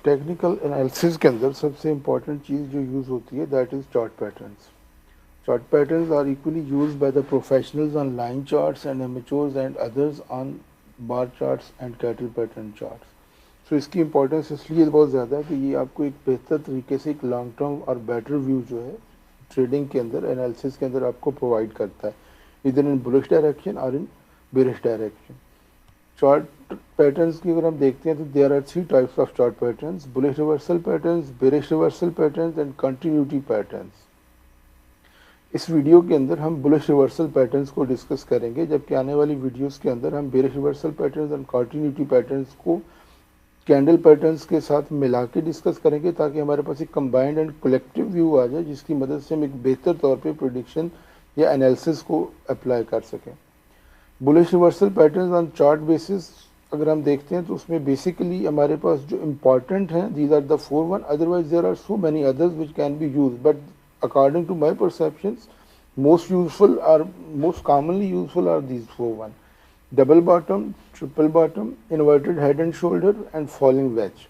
Technical analysis के अंदर सबसे इम्पॉर्टेंट चीज़ जो यूज़ होती है that is chart patterns. Chart patterns are equally used by the professionals on line charts and amateurs and others on bar charts and cattle pattern charts. So इसकी importance इसलिए बहुत ज़्यादा है कि ये आपको एक बेहतर तरीके से एक लॉन्ग टर्म और बेटर व्यू जो है ट्रेडिंग के अंदर एनालिसिस के अंदर आपको प्रोवाइड करता है, इधर इन बुलिश डायरेक्शन और in bearish direction. Chart patterns की अगर हम देखते हैं तो there are 3 types of chart patterns: bullish reversal patterns, bearish reversal patterns and continuity patterns. इस वीडियो के अंदर हम बुलिश रिवर्सल पैटर्न्स को डिस्कस करेंगे, जबकि आने वाली वीडियोस के अंदर हम बेरिश रिवर्सल पैटर्न्स और कंटिन्यूटी पैटर्न्स को कैंडल पैटर्न्स के साथ मिला के डिस्कस करेंगे, ताकि हमारे पास एक कंबाइंड एंड कलेक्टिव व्यू आ जाए, जिसकी मदद से हम एक बेहतर तौर पे प्रेडिक्शन या एनालिसिस को अप्लाई कर सकें. Bullish reversal patterns on chart basis अगर हम देखते हैं तो उसमें बेसिकली हमारे पास जो इम्पॉर्टेंट हैं these are the 4 one, otherwise there are so many others which can be use, but according to my perceptions most commonly useful are these 4 one: double bottom, triple bottom, inverted head and shoulder and falling wedge.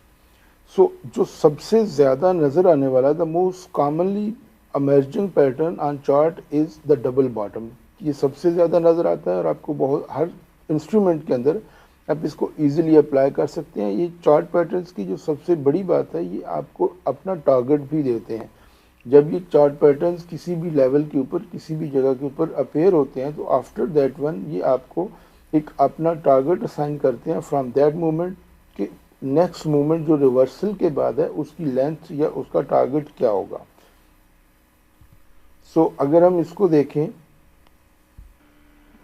So जो सबसे ज़्यादा नज़र आने वाला the most commonly emerging pattern on chart is the double bottom. ये सबसे ज़्यादा नज़र आता है और आपको बहुत हर इंस्ट्रूमेंट के अंदर आप इसको इजीली अप्लाई कर सकते हैं. ये चार्ट पैटर्न्स की जो सबसे बड़ी बात है, ये आपको अपना टारगेट भी देते हैं. जब ये चार्ट पैटर्न्स किसी भी लेवल के ऊपर किसी भी जगह के ऊपर अपेयर होते हैं तो आफ्टर दैट वन ये आपको एक अपना टारगेट असाइन करते हैं फ्रॉम दैट मोमेंट कि नेक्स्ट मोमेंट जो रिवर्सल के बाद है उसकी लेंथ या उसका टारगेट क्या होगा. सो अगर हम इसको देखें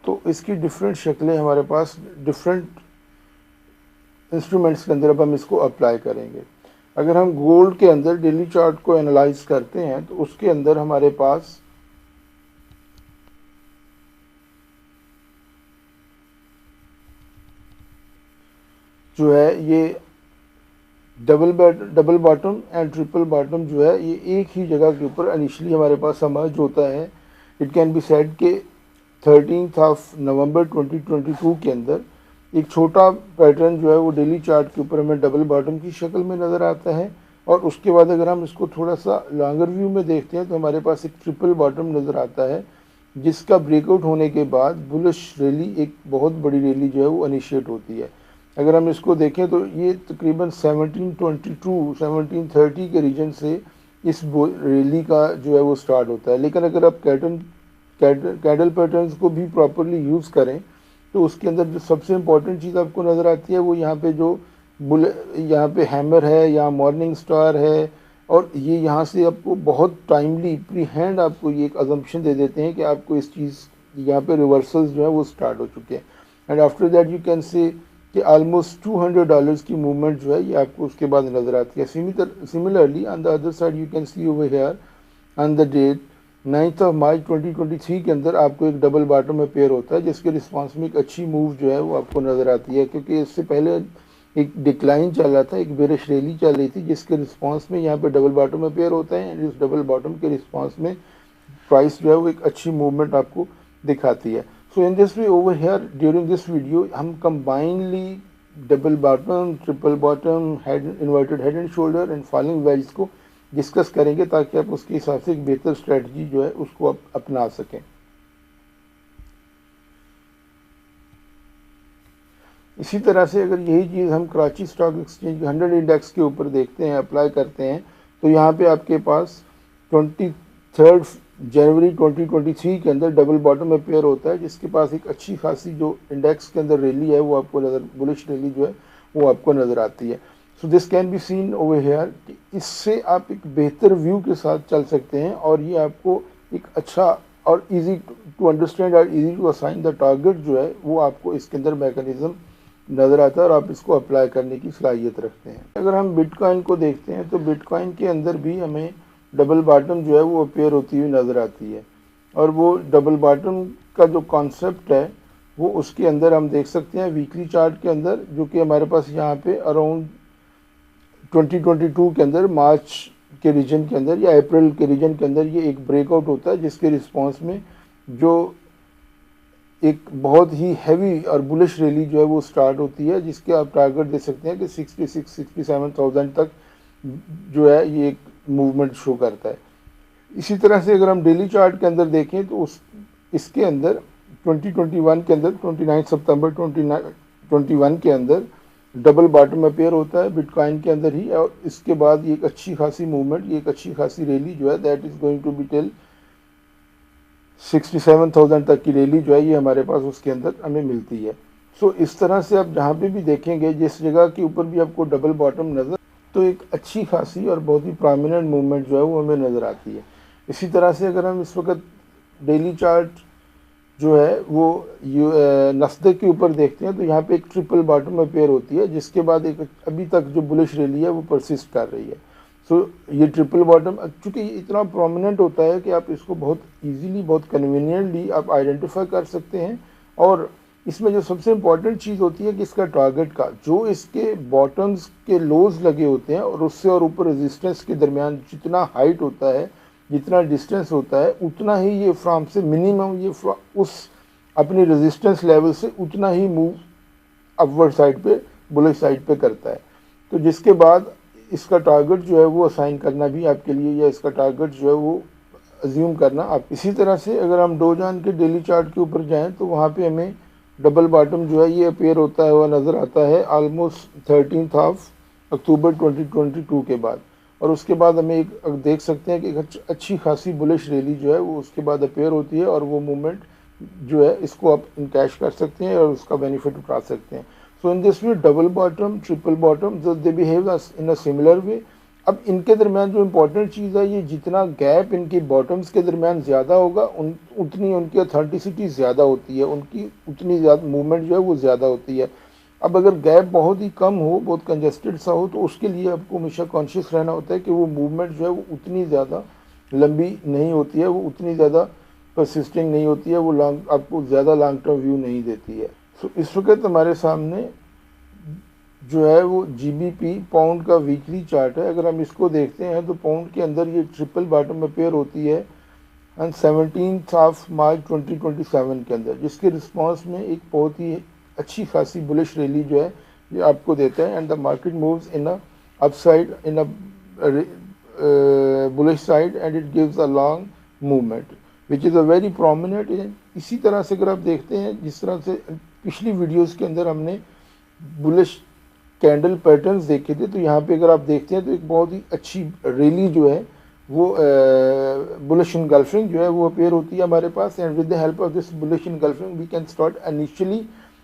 तो इसकी डिफरेंट शक्लें हमारे पास डिफरेंट इंस्ट्रूमेंट्स के अंदर अब हम इसको अप्लाई करेंगे. अगर हम गोल्ड के अंदर डेली चार्ट को एनालाइज करते हैं तो उसके अंदर हमारे पास जो है ये double bottom and triple bottom जो है ये एक ही जगह के ऊपर इनिशियली हमारे पास समर्ज होता है. इट कैन बी सेड के 13 नवंबर 2022 के अंदर एक छोटा पैटर्न जो है वो डेली चार्ट के ऊपर हमें डबल बॉटम की शक्ल में नज़र आता है, और उसके बाद अगर हम इसको थोड़ा सा लॉन्गर व्यू में देखते हैं तो हमारे पास एक ट्रिपल बॉटम नज़र आता है, जिसका ब्रेकआउट होने के बाद बुलिश रैली एक बहुत बड़ी रैली जो है वो इनिशिएट होती है. अगर हम इसको देखें तो ये तकरीबन 1722-1730 के रीजन से इस रैली का जो है वो स्टार्ट होता है. लेकिन अगर आप कैंडल पैटर्न्स को भी प्रॉपरली यूज़ करें तो उसके अंदर जो सबसे इम्पॉर्टेंट चीज़ आपको नज़र आती है वो यहाँ पे जो यहाँ पे हैमर है, यहाँ मॉर्निंग स्टार है, और ये यहाँ से आपको बहुत टाइमली प्री हैंड आपको ये एक अजम्पशन दे देते हैं कि आपको इस चीज़ यहाँ पे रिवर्सल्स जो है वो स्टार्ट हो चुके हैं. And after that you can say कि ऑलमोस्ट $200 की मूवमेंट जो है ये आपको उसके बाद नज़र आती है. Similarly on the other side you can see over here on the date 9 March 2023 के अंदर आपको एक डबल बॉटम में पेयर होता है, जिसके रिस्पांस में एक अच्छी मूव जो है वो आपको नज़र आती है, क्योंकि इससे पहले एक डिक्लाइन चल रहा था, एक बेरिश रैली चल रही थी, जिसके रिस्पांस में यहाँ पे डबल बॉटम में पेयर होता है. एंड इस डबल बॉटम के रिस्पांस में प्राइस जो है वो एक अच्छी मूवमेंट आपको दिखाती है. So in this way over here during this video हम combinedly double bottom, triple bottom, head inverted head and shoulder and falling wedge को डिस्कस करेंगे, ताकि आप उसके हिसाब से एक बेहतर स्ट्रेटजी जो है उसको आप अपना सकें. इसी तरह से अगर यही चीज़ हम कराची स्टॉक एक्सचेंज 100 इंडेक्स के ऊपर देखते हैं, अप्लाई करते हैं, तो यहाँ पे आपके पास 23 जनवरी 2023 के अंदर डबल बॉटम में पेयर होता है, जिसके पास एक अच्छी खासी जो इंडेक्स के अंदर रैली है वो आपको नज़र, बुलिश रैली जो है वो आपको नज़र आती है. So this can be seen over here कि इससे आप एक बेहतर व्यू के साथ चल सकते हैं, और ये आपको एक अच्छा और इजी टू अंडरस्टैंड और easy to assign the target जो है वो आपको इसके अंदर मैकेनिज्म नज़र आता है, और आप इसको अप्लाई करने की सलाहियत रखते हैं. अगर हम बिटकॉइन को देखते हैं तो बिटकॉइन के अंदर भी हमें डबल बॉटम जो है वो अपेयर होती हुई नज़र आती है, और वो डबल बॉटम का जो कॉन्सेप्ट है वो उसके अंदर हम देख सकते हैं वीकली चार्ट के अंदर, जो कि हमारे पास यहाँ पे अराउंड 2022 के अंदर मार्च के रीजन के अंदर या अप्रैल के रीजन के अंदर ये एक ब्रेकआउट होता है, जिसके रिस्पांस में जो एक बहुत ही हैवी और बुलिश रैली जो है वो स्टार्ट होती है, जिसके आप टारगेट दे सकते हैं कि 66-67,000 तक जो है ये एक मूवमेंट शो करता है। इसी तरह से अगर हम डेली चार्ट के अंदर देखें तो उस इसके अंदर 2021 के अंदर 29 सितंबर 2021 के अंदर डबल बॉटम अपेयर होता है बिटकॉइन के अंदर ही, और इसके बाद ये एक अच्छी खासी मूवमेंट, ये एक अच्छी खासी रैली जो है that is going to be till 67,000 तक की रैली जो है ये हमारे पास उसके अंदर हमें मिलती है। सो इस तरह से आप जहाँ पे भी देखेंगे, जिस जगह के ऊपर भी आपको डबल बॉटम नज़र, तो एक अच्छी खासी और बहुत ही प्रोमिनेंट मूवमेंट जो है वो हमें नज़र आती है। इसी तरह से अगर हम इस वक्त डेली चार्ट जो है वो नस्दक के ऊपर देखते हैं तो यहाँ पे एक ट्रिपल बॉटम अपेयर होती है, जिसके बाद एक अभी तक जो बुलिश रैली है वो परसिस्ट कर रही है। सो ये ट्रिपल बॉटम चूँकि इतना प्रोमिनेंट होता है कि आप इसको बहुत इजीली, बहुत कन्वीनियंटली आप आइडेंटिफाई कर सकते हैं। और इसमें जो सबसे इम्पॉर्टेंट चीज़ होती है कि इसका टारगेट का जो इसके बॉटम्स के लोज लगे होते हैं और उससे और ऊपर रेजिस्टेंस के दरमियान जितना हाइट होता है, जितना डिस्टेंस होता है, उतना ही ये फ्रॉम से मिनिमम ये उस अपनी रेजिस्टेंस लेवल से उतना ही मूव अपवर्ड साइड पे, बुलिश साइड पे करता है। तो जिसके बाद इसका टारगेट जो है वो असाइन करना भी आपके लिए, या इसका टारगेट जो है वो अज्यूम करना आप। इसी तरह से अगर हम डो जॉन के डेली चार्ट के ऊपर जाएं तो वहाँ पे हमें डबल बॉटम जो है ये अपेयर होता है हुआ नज़र आता है ऑलमोस्ट 13 अक्टूबर 2022 के बाद। और उसके बाद हमें एक देख सकते हैं कि एक अच्छी खासी बुलिश रैली जो है वो उसके बाद अपेयर होती है, और वो मूवमेंट जो है इसको आप इनकैश कर सकते हैं और उसका बेनिफिट उठा सकते हैं। So in this way double bottom, triple bottom, they behave in a similar way. अब इनके दरमियान जो इम्पोर्टेंट चीज़ है, ये जितना गैप इनकी बॉटम्स के दरमियान ज़्यादा होगा उतनी उनकी ऑथेंटिसिटी ज़्यादा होती है, उनकी उतनी ज़्यादा मूवमेंट जो है वो ज़्यादा होती है। अब अगर गैप बहुत ही कम हो, बहुत कंजेस्टेड सा हो, तो उसके लिए आपको हमेशा कॉन्शियस रहना होता है कि वो मूवमेंट जो है वो उतनी ज़्यादा लंबी नहीं होती है, वो उतनी ज़्यादा परसिस्टिंग नहीं होती है, वो लॉन्ग आपको ज़्यादा लॉन्ग टर्म व्यू नहीं देती है। सो इस वक्त हमारे सामने जो है वो GBP पाउंड का वीकली चार्ट है। अगर हम इसको देखते हैं तो पाउंड के अंदर ये ट्रिपल बॉटम अपेयर होती है ऑन 17 मार्च 2027 के अंदर, जिसके रिस्पांस में एक बहुत ही अच्छी खासी बुलिश रैली जो है ये आपको देता है, and the market moves in a upside, in a bullish side, and it gives a long movement which is a very prominent. इसी तरह से अगर आप देखते हैं, जिस तरह से पिछली वीडियोस के अंदर हमने बुलिश कैंडल पैटर्न्स देखे थे, तो यहाँ पे अगर आप देखते हैं तो एक बहुत ही अच्छी रैली जो है वो बुलिश इनगल्फिंग जो है वो अपेयर होती है हमारे पास। And with the help of this bullish engulfing we can start initially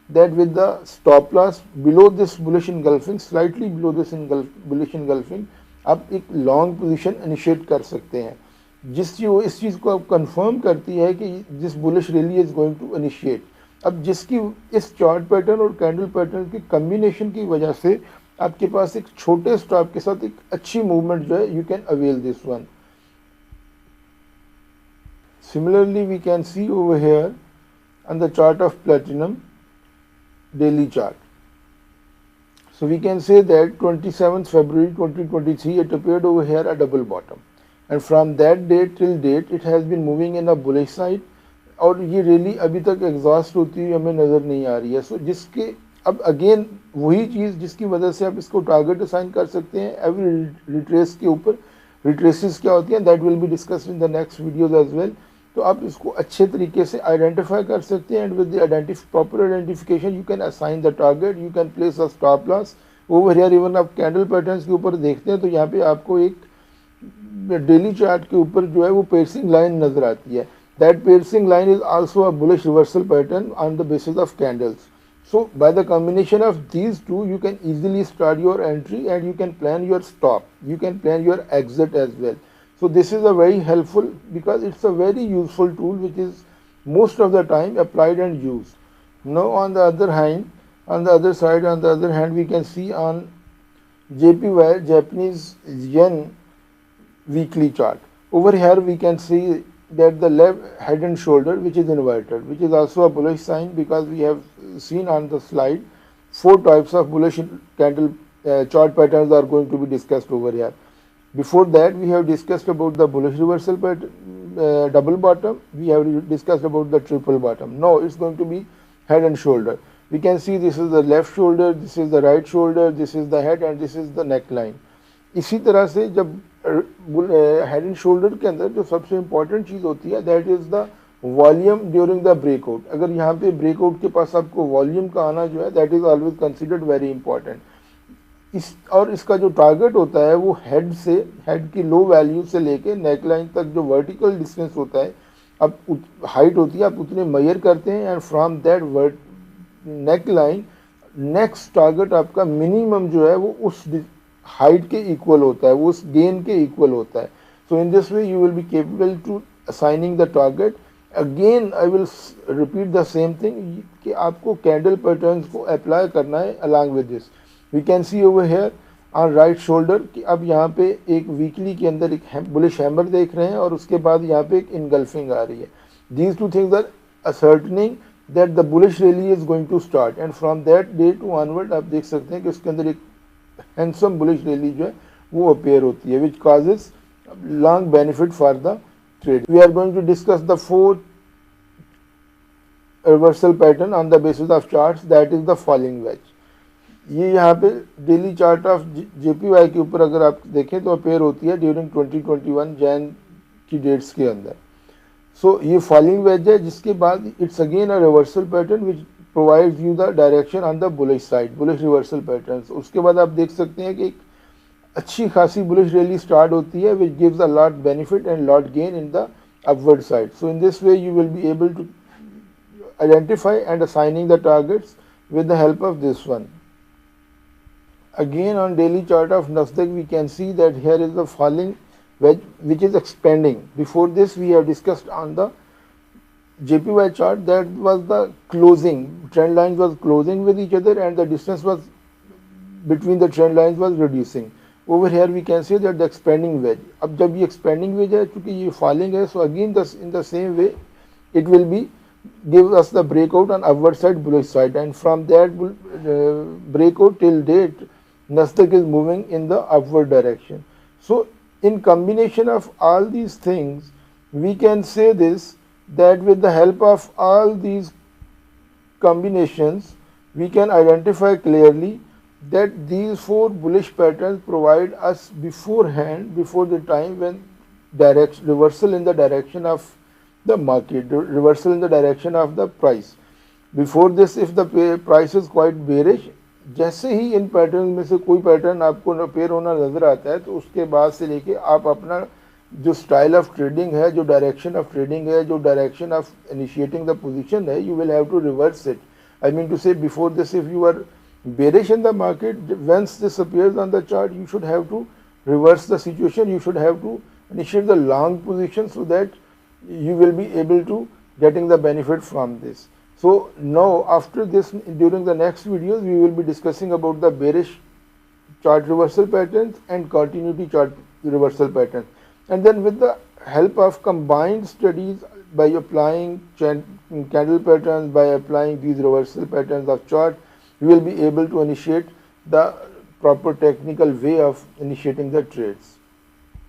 that with the stop loss below this bullish engulfing, slightly below this bullish engulfing आप एक लॉन्ग पोजीशन इनिशिएट कर सकते हैं, जिस इस चीज़ को आप कंफर्म करती है कि this bullish rally is going to initiate. अब जिसकी इस चार्ट पैटर्न और कैंडल पैटर्न की कम्बिनेशन की वजह से आपके पास एक छोटे स्टॉप के साथ एक अच्छी मूवमेंट जो है you can avail this one. Similarly we can see over here on the chart of platinum daily chart. So we can say that 27th February 2023 it appeared over here a double bottom, and from that date till date it has been moving in a bullish side, और ये rally अभी तक exhaust होती हुई हमें नज़र नहीं आ रही है। सो जिसके अब अगेन वही चीज़ जिसकी वजह से आप इसको टारगेट असाइन कर सकते हैं एवरी रिट्रेस के ऊपर। रिट्रेसेस क्या होती हैं that will be discussed in the next videos as well. तो आप इसको अच्छे तरीके से आइडेंटिफाई कर सकते हैं, and with the proper identification you can assign the target, you can place a stop loss over here. Even आप कैंडल पैटर्न्स के ऊपर देखते हैं तो यहाँ पे आपको एक डेली चार्ट के ऊपर जो है वो पेयर्सिंग लाइन नजर आती है। That piercing line is also a bullish reversal pattern on the basis of candles. So by the combination of these two, you can easily start your entry and you can plan your stop. You can plan your exit as well. So this is a very helpful, because it's a very useful tool which is most of the time applied and used. Now on the other hand, on the other side, on the other hand, we can see on JPY, Japanese Yen weekly chart. Over here we can see that the left head and shoulder which is inverted, which is also a bullish sign, because we have seen on the slide 4 types of bullish candle chart patterns are going to be discussed over here. Before that, we have discussed about the bullish reversal pattern, double bottom. We have discussed about the triple bottom. Now it's going to be head and shoulder. We can see this is the left shoulder, this is the right shoulder, this is the head and this is the neckline. इसी तरह से जब head and shoulder के अंदर जो सबसे important चीज़ होती है that is the volume during the breakout. अगर यहाँ पे ब्रेकआउट के पास आपको वॉल्यूम का आना जो है that is always considered very important. और इसका जो टारगेट होता है वो हेड की लो वैल्यू से लेके नेक लाइन तक जो वर्टिकल डिस्टेंस होता है, अब हाइट होती है आप उतने मेजर करते हैं and from that neck line next target आपका मिनिमम जो है वो उस हाइट के इक्वल होता है, वो उस गेन के इक्वल होता है. So in this way you will be capable to assigning the target. Again I will repeat the same thing कि आपको कैंडल पैटर्न्स को अप्लाई करना है along with this. We can see over here on right shoulder कि अब यहाँ पे एक वीकली के अंदर एक बुलिश हैमर देख रहे हैं और उसके बाद यहाँ पे एक इनगल्फिंग आ रही है. These two things are ascertaining that the bullish rally is going to start and from that day to onward आप देख सकते हैं कि उसके अंदर एक हैंडसम बुलिश रैली जो है वो अपेयर होती है which causes long benefit for the trade. We are going to discuss the fourth reversal pattern on the basis of charts that is the falling wedge. ये यहाँ पे डेली चार्ट ऑफ जेपीवाई के ऊपर अगर आप देखें तो अपेयर होती है ड्यूरिंग 2021 जैन की डेट्स के अंदर. सो ये फॉलिंग वेज है जिसके बाद it's again a reversal pattern which provides you the direction on the bullish side, bullish reversal pattern. उसके बाद आप देख सकते हैं कि एक अच्छी खासी बुलिश रैली स्टार्ट होती है which gives a lot benefit and lot gain in the upward side. So in this way you will be able to identify and assigning the targets with the help of this one. Again on daily chart of Nasdaq we can see that here is the falling wedge which is expanding. Before this we have discussed on the JPY chart that was the closing, trend lines was closing with each other and the distance was between the trend lines was reducing. Over here we can see that the expanding wedge. अब जब ये expanding wedge है चूँकि ये falling है so again in the same way it will be give us the breakout on upward side bullish side and from that breakout till date Nasdaq is moving in the upward direction. So in combination of all these things we can say this that with the help of all these combinations we can identify clearly that these four bullish patterns provide us beforehand, before the time when reversal in the direction of the market, reversal in the direction of the price. Before this if the price is quite bearish, जैसे ही इन pattern में से कोई pattern आपको appear होना नज़र आता है तो उसके बाद से लेके आप अपना जो स्टाइल ऑफ ट्रेडिंग है, जो डायरेक्शन ऑफ ट्रेडिंग है, जो direction of initiating the position है, you will have to reverse it. I mean to say before this if you are bearish in the market, once this appears on the chart you should have to reverse the situation, you should have to initiate the long position so that you will be able to getting the benefit from this. So now after this during the next videos we will be discussing about the bearish chart reversal patterns and continuity chart reversal patterns, and then with the help of combined studies by applying candle patterns, by applying these reversal patterns of chart, you will be able to initiate the proper technical way of initiating the trades.